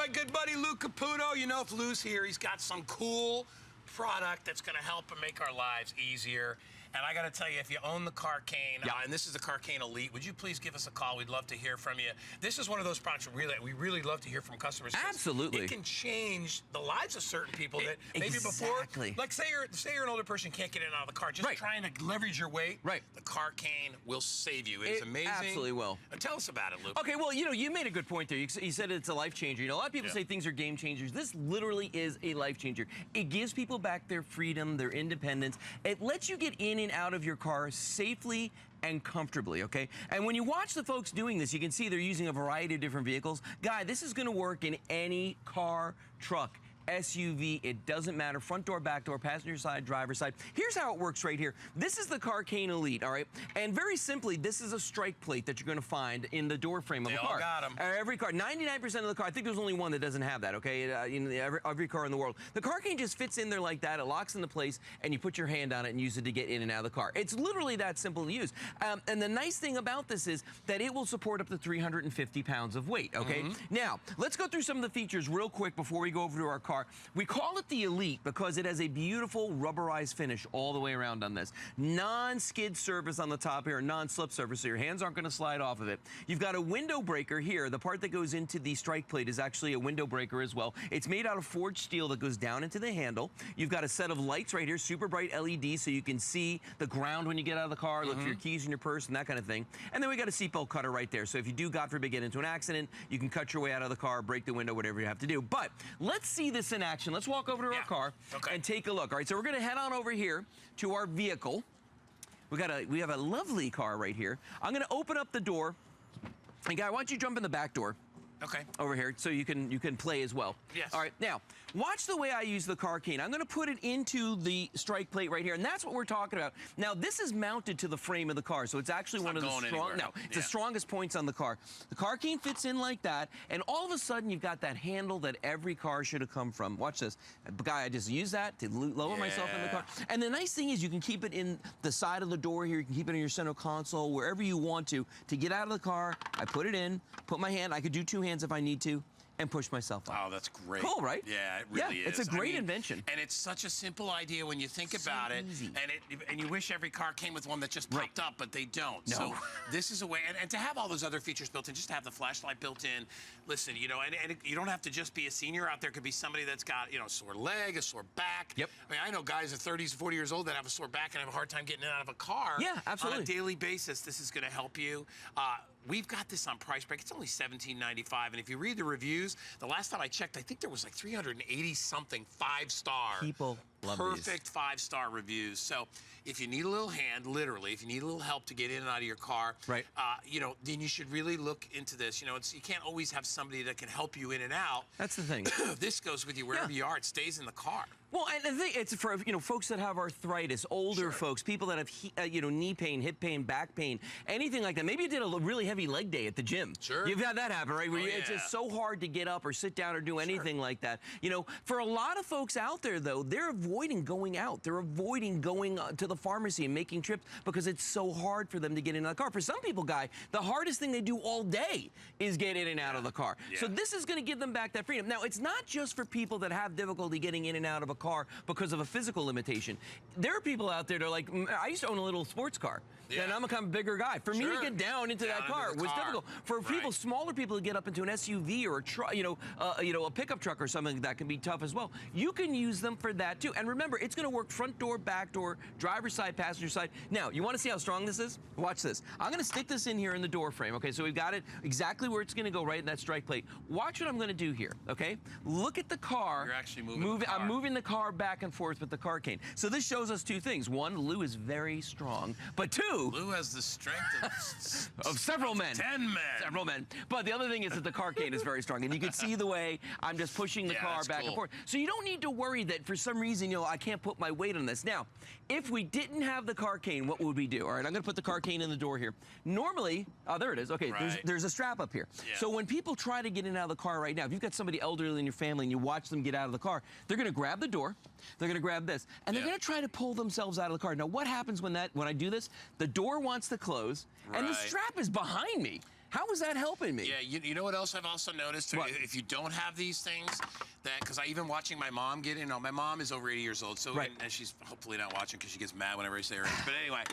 my good buddy Lou Caputo. You know, if Lou's here, he's got some cool product that's going to help and make our lives easier. And I got to tell you, if you own the Carcane, and this is the Carcane Elite, would you please give us a call? We'd love to hear from you. This is one of those products we really love to hear from customers. Absolutely. It can change the lives of certain people that maybe before, like say you're an older person, can't get in and out of the car, just trying to leverage your weight. Right. The Carcane will save you. It's amazing. Absolutely will. Tell us about it, Luke. Okay, well, you made a good point there. You said it's a life changer. You know, a lot of people say things are game changers. This literally is a life changer. It gives people back their freedom, their independence. It lets you get in and out of your car safely and comfortably, okay? And when you watch the folks doing this, you can see they're using a variety of different vehicles. Guy, this is gonna work in any car, truck, SUV, it doesn't matter. Front door, back door, passenger side, driver side. Here's how it works right here. This is the Carcane Elite, all right? And very simply, this is a strike plate that you're gonna find in the door frame of a car. They all got them. Every car, 99% of the car, I think there's only one that doesn't have that, okay? In every car in the world. The Carcane just fits in there like that, it locks into place, and you put your hand on it and use it to get in and out of the car. It's literally that simple to use. And the nice thing about this is that it will support up to 350 pounds of weight, okay? Now, let's go through some of the features real quick before we go over to our car. We call it the Elite because it has a beautiful rubberized finish all the way around on this. Non-skid surface on the top here, non-slip surface, so your hands aren't gonna slide off of it. You've got a window breaker here. The part that goes into the strike plate is actually a window breaker as well. It's made out of forged steel that goes down into the handle. You've got a set of lights right here, super bright LED, so you can see the ground when you get out of the car, look for your keys in your purse and that kind of thing. And then we got a seatbelt cutter right there. So if you do, God forbid, get into an accident, you can cut your way out of the car, break the window, whatever you have to do. But let's see this in action. Let's walk over to our car and take a look. All right, so we're gonna head on over here to our vehicle. We have a lovely car right here. I'm gonna open up the door. And Guy, why don't you jump in the back door? Okay. Over here, so you can play as well. Yes. All right, now, watch the way I use the Carcane. I'm gonna put it into the strike plate right here, and that's what we're talking about. Now, this is mounted to the frame of the car, so it's actually one of the strongest points on the car. The Carcane fits in like that, and all of a sudden, you've got that handle that every car should have come from. Watch this. Guy, I just use that to lower myself in the car. And the nice thing is you can keep it in the side of the door here, you can keep it in your center console, wherever you want to. To get out of the car, I put it in, put my hand, I could do two hands if I need to, and push myself up. Oh, that's great. Cool, right? Yeah, it really is. It's a great invention. And it's such a simple idea when you think about it. Easy. And you wish every car came with one that just popped up, but they don't. No. So this is a way, and to have all those other features built in, just to have the flashlight built in, listen, you know, and you don't have to just be a senior out there. It could be somebody that's got, you know, a sore leg, a sore back. Yep. I mean, I know guys at 30s, 40 years old that have a sore back and have a hard time getting in and out of a car. Yeah, absolutely. On a daily basis, this is gonna help you. We've got this on price break. It's only $17.95, and if you read the reviews, the last time I checked, I think there was like 380-something five-star. People love perfect five-star reviews. So if you need a little hand, literally, if you need a little help to get in and out of your car, you know, then you should really look into this. You know, you can't always have somebody that can help you in and out. That's the thing. This goes with you wherever you are. It stays in the car. Well, and the thing, it's for, you know, folks that have arthritis, older folks, people that have, you know, knee pain, hip pain, back pain, anything like that. Maybe you did a really heavy leg day at the gym. Sure. You've had that happen, right? Where it's just so hard to get up or sit down or do anything like that. You know, for a lot of folks out there, though, they're avoiding going out. They're avoiding going to the pharmacy and making trips because it's so hard for them to get in the car. For some people, Guy, the hardest thing they do all day is get in and out of the car. So this is going to give them back that freedom. Now, it's not just for people that have difficulty getting in and out of a car because of a physical limitation. There are people out there that are like, I used to own a little sports car, and I'm a kind of bigger guy. For me to get down into that car was difficult. For people, smaller people to get up into an SUV or a truck, you know, a pickup truck or something like that can be tough as well. You can use them for that too. And remember, it's going to work front door, back door, driver's side, passenger side. Now, you want to see how strong this is? Watch this. I'm going to stick this in here in the door frame. Okay, so we've got it exactly where it's going to go, right in that strike plate. Watch what I'm going to do here. Okay, look at the car. You're actually moving the car. I'm moving the car back and forth with the Carcane. So this shows us two things. One, Lou is very strong, but two, Lou has the strength of several men. 10 men. Several men. But the other thing is that the Carcane is very strong, and you can see the way I'm just pushing the car back and forth. So you don't need to worry that for some reason, you know, I can't put my weight on this. Now, if we didn't have the Carcane, what would we do? All right, I'm going to put the Carcane in the door here. Normally, oh, there it is. Okay, there's a strap up here. So when people try to get in and out of the car right now, if you've got somebody elderly in your family and you watch them get out of the car, they're going to grab the door. They're going to grab this, and they're going to try to pull themselves out of the car. Now, what happens when I do this? The door wants to close, and the strap is behind me. How is that helping me? Yeah, you know what else I've also noticed? What? If you don't have these things, because I even watching my mom get in, my mom is over 80 years old, so and she's hopefully not watching because she gets mad whenever I say her age. But anyway,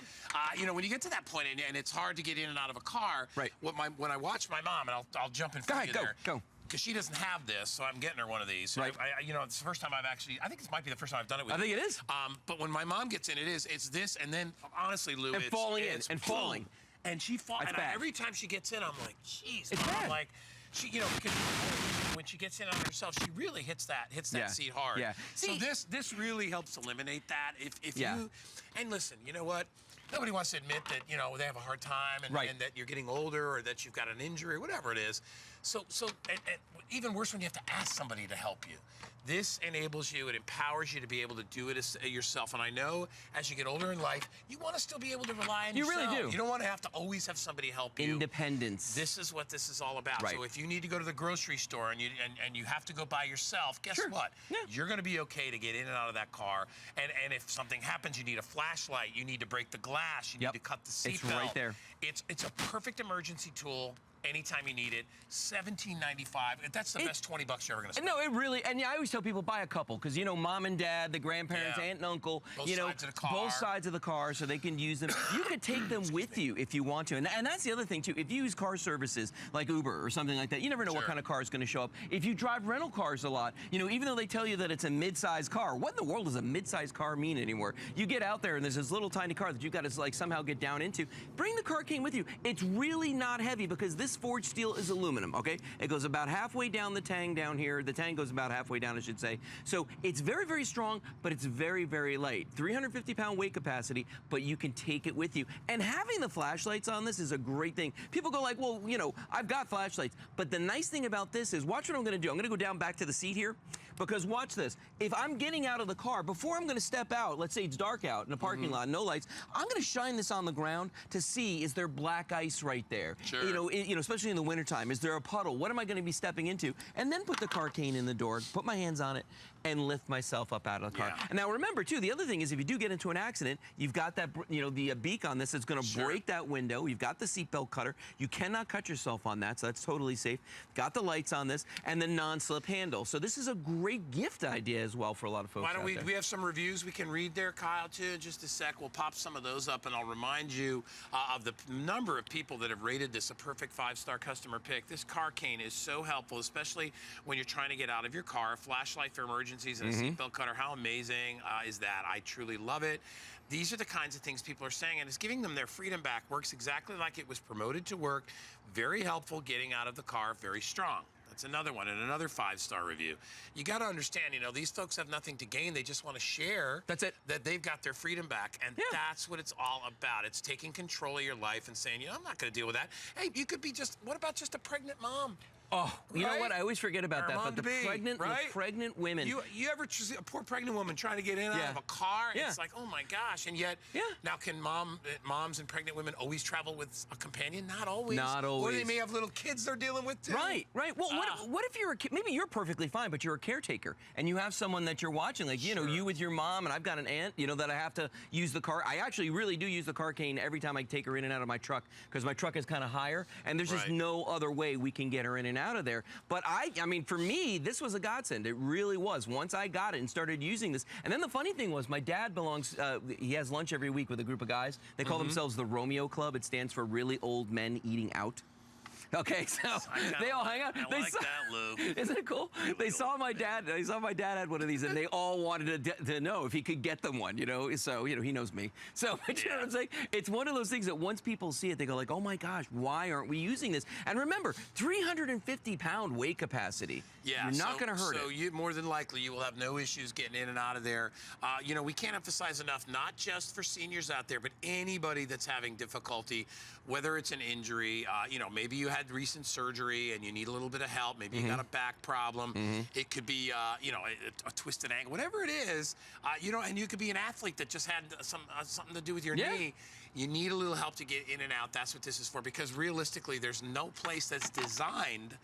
when you get to that point and it's hard to get in and out of a car, when I watch my mom, and I'll jump in front of you there. Go. Because she doesn't have this, so I'm getting her one of these. Right. It's the first time I've actually, I think this might be the first time I've done it with I think it is. But when my mom gets in, it's this, and then, honestly, Lou, it's falling in, and falling. And she falls, and bad. every time she gets in, I'm like, jeez. It's bad. I'm like, she, because when she gets in on herself, she really hits that seat hard. Yeah. So this really helps eliminate that. If you, and listen, you know what? Nobody wants to admit that, they have a hard time and that you're getting older or that you've got an injury, whatever it is. So and even worse when you have to ask somebody to help you. This enables you, it empowers you to be able to do it yourself. And I know as you get older in life, you want to still be able to rely on yourself. You really do. You don't want to have to always have somebody help you. Independence. This is what this is all about. Right. So if you need to go to the grocery store and you have to go by yourself, guess what? Yeah. You're going to be okay to get in and out of that car. And if something happens, you need a flashlight, you need to break the glass, you need to cut the seatbelt. It's right there. It's a perfect emergency tool. Anytime you need it, $17.95. That's the best $20 you're ever gonna spend. No, it really, and I always tell people buy a couple because mom and dad, the grandparents, aunt and uncle, both sides of the car. both sides of the car, so they can use them. You could take them with you if you want to, and that's the other thing too. If you use car services like Uber or something like that, you never know what kind of car is going to show up. If you drive rental cars a lot, even though they tell you that it's a mid-sized car, what in the world does a mid-sized car mean anymore? You get out there and there's this little tiny car that you've got to somehow get down into. Bring the car cane with you. It's really not heavy because this forged steel is aluminum, okay? It goes about halfway down the tang down here. The tang goes about halfway down, I should say. So it's very, very strong, but it's very, very light. 350-pound weight capacity, but you can take it with you. And having the flashlights on this is a great thing. People go like, well, I've got flashlights. But the nice thing about this is, watch what I'm gonna do. I'm gonna go down back to the seat here, because watch this. If I'm getting out of the car, before I'm gonna step out, let's say it's dark out in a parking lot, no lights, I'm gonna shine this on the ground to see, is there black ice right there? Sure. Especially in the wintertime. Is there a puddle? What am I going to be stepping into? And then put the car cane in the door, put my hands on it, and lift myself up out of the car. Yeah. And now remember, too, the other thing is if you do get into an accident, you've got that, the beak on this that's going to break that window. You've got the seatbelt cutter. You cannot cut yourself on that, so that's totally safe. Got the lights on this, and the non-slip handle. So this is a great gift idea as well for a lot of folks. Why don't we have some reviews we can read there, Kyle, too, in just a sec. We'll pop some of those up, and I'll remind you of the number of people that have rated this a perfect 5-star customer pick. This car cane is so helpful, especially when you're trying to get out of your car. A flashlight for emergencies and a seatbelt cutter. How amazing is that? I truly love it. These are the kinds of things people are saying, and it's giving them their freedom back. Works exactly like it was promoted to work. Very helpful getting out of the car, very strong. That's another one, and another 5-star review. You got to understand, these folks have nothing to gain. They just want to share that they've got their freedom back, and that's what it's all about. It's taking control of your life and saying, I'm not going to deal with that. Hey, you could be what about just a pregnant mom? Oh, you know what? I always forget about that. But the pregnant women. You ever see a poor pregnant woman trying to get in and out of a car? It's like, oh my gosh. And yet, now can moms and pregnant women always travel with a companion? Not always. Not always. Or they may have little kids they're dealing with too. Right. Well, what if you're maybe you're perfectly fine, but you're a caretaker and you have someone that you're watching, like you with your mom, and I've got an aunt, that I have to use the car. I actually really do use the car cane every time I take her in and out of my truck because my truck is kind of higher, and there's just no other way we can get her in and out of there. But I mean, for me, this was a godsend. It really was. Once I got it and started using this, and then the funny thing was, my dad belongs. He has lunch every week with a group of guys. They call themselves the Romeo Club. It stands for really old men eating out. Okay, so they all hang out. I like that, Lou. Isn't it cool? They saw my dad. They saw my dad had one of these, and they all wanted to know if he could get them one. So he knows me. So you know what I'm saying? It's one of those things that once people see it, they go like, "Oh my gosh, why aren't we using this?" And remember, 350-pound weight capacity. Yeah, you're not going to hurt it. So you more than likely you will have no issues getting in and out of there. We can't emphasize enough, not just for seniors out there, but anybody that's having difficulty, whether it's an injury, maybe you had recent surgery and you need a little bit of help. Maybe you got a back problem. It could be, a twisted ankle, whatever it is. And you could be an athlete that just had something to do with your knee. You need a little help to get in and out. That's what this is for. Because realistically, there's no place that's designed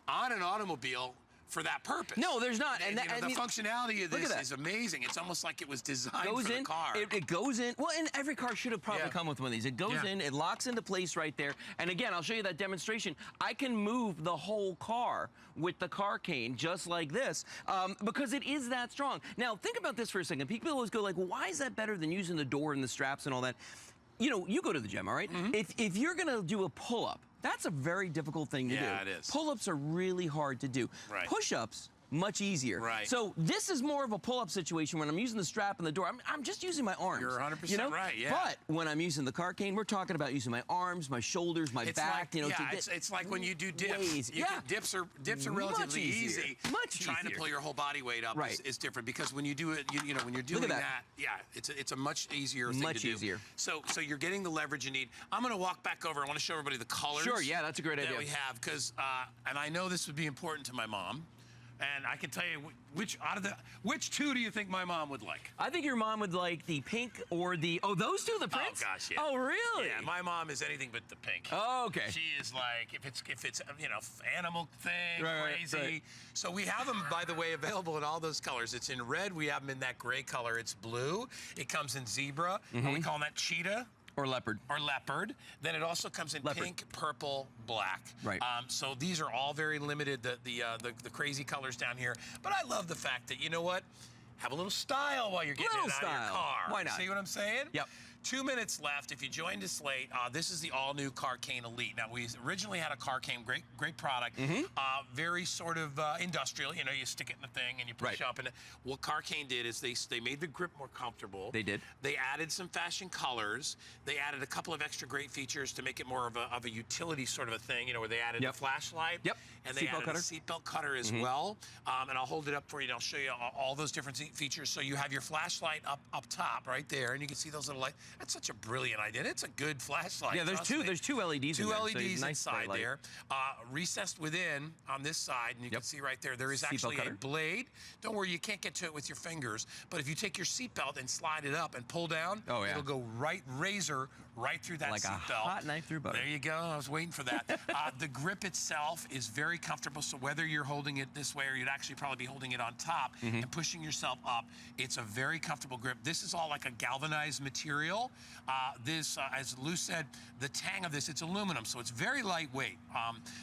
on an automobile for that purpose. No, there's not. And, the functionality of this is amazing. It's almost like it was designed for the car. It goes in. Well, and every car should have probably come with one of these. It goes in, it locks into place right there. And again, I'll show you that demonstration. I can move the whole car with the car cane just like this because it is that strong. Now, think about this for a second. People always go like, well, why is that better than using the door and the straps and all that? You know, you go to the gym, all right? If you're going to do a pull-up, that's a very difficult thing to do. Yeah, it is. Pull-ups are really hard to do. Right. Push-ups, much easier. Right. So this is more of a pull-up situation when I'm using the strap and the door. I'm just using my arms. You're 100% right, yeah. But when I'm using the car cane, we're talking about using my arms, my shoulders, my back. Like, it's like when you do dips. Dips are relatively easy. Much easier. Trying to pull your whole body weight up is different because when you do it, when you're doing that, it's a much easier thing to do. Much easier. So you're getting the leverage you need. I'm going to walk back over. I want to show everybody the colors. Sure, yeah, that's a great idea. That we have because, and I know this would be important to my mom. And I can tell you which two do you think my mom would like? I think your mom would like the pink or the those two, the prints? Oh gosh, yeah. Oh really? Yeah, my mom is anything but the pink. Oh, okay. She is like if it's animal thing, crazy. Right. So we have them, by the way, available in all those colors. It's in red. We have them in that gray color. It's blue. It comes in zebra. We call that cheetah. Or leopard. Or leopard. Then it also comes in pink, purple, black. Right. So these are all very limited, the crazy colors down here. But I love the fact that, you know what? Have a little style while you're getting it out of your car. Why not? See what I'm saying? Yep. 2 minutes left. If you joined us late, this is the all-new Car Cane Elite. Now, we originally had a Car Cane, great product, very sort of industrial. You know, you stick it in the thing and you push up. And what Car Cane did is they made the grip more comfortable. They did. They added some fashion colors. They added a couple of extra great features to make it more of a utility sort of a thing. You know, where they added a flashlight. Yep. And they added a seatbelt cutter as well. And I'll hold it up for you and I'll show you all those different features. So you have your flashlight up top right there, and you can see those little lights. That's such a brilliant idea. It's a good flashlight. Yeah, there's two LEDs. Two in there, LEDs so inside there. Recessed within on this side, and you can see right there, there is actually a blade. Don't worry, you can't get to it with your fingers. But if you take your seatbelt and slide it up and pull down, it'll go razor right through that seatbelt. Like a hot knife through butter. There you go. I was waiting for that. The grip itself is very comfortable. So whether you're holding it this way or you'd actually probably be holding it on top and pushing yourself up, it's a very comfortable grip. This is all like a galvanized material. This, as Lou said, the tang of this, it's aluminum, so it's very lightweight.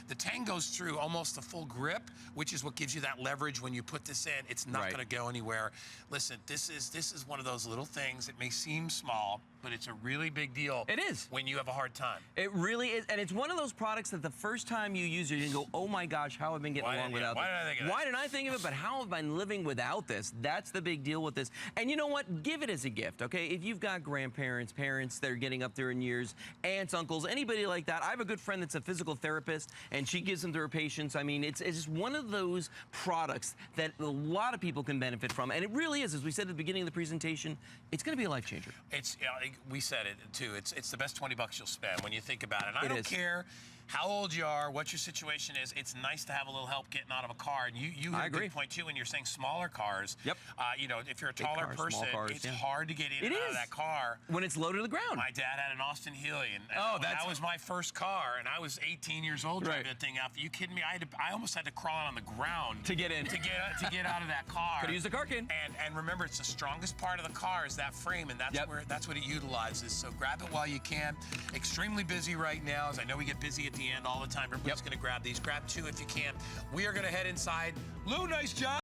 The tang goes through almost the full grip, which is what gives you that leverage when you put this in. It's not going to go anywhere. Listen, this is one of those little things. It may seem small, but it's a really big deal. It is. When you have a hard time. It really is, and it's one of those products that the first time you use it, you go, oh my gosh, how have I been getting along without this? Why didn't I think of it, but how have I been living without this? That's the big deal with this. And you know what? Give it as a gift, okay? If you've got grandparents, parents that are getting up there in years, aunts, uncles, anybody like that. I have a good friend that's a physical therapist, and she gives them to her patients. I mean, it's just one of those products that a lot of people can benefit from, and it really is. As we said at the beginning of the presentation, it's going to be a life changer. It's, we said it too. It's the best $20 you'll spend when you think about it. And I don't care how old you are, what your situation is. It's nice to have a little help getting out of a car. And you have a good point too when you're saying smaller cars. Yep. You know, if you're a taller person, it's hard to get in and out of that car when it's low to the ground. My dad had an Austin Healey, and that was my first car, and I was 18 years old driving that thing out. Are you kidding me? I almost had to crawl out on the ground to get in, to get out of that car. Could use the car cane. And remember, it's the strongest part of the car is that frame, and that's what it utilizes. So grab it while you can. Extremely busy right now, as I know we get busy at the end all the time. Everybody's going to grab these. Grab two if you can. We are going to head inside. Lou, nice job.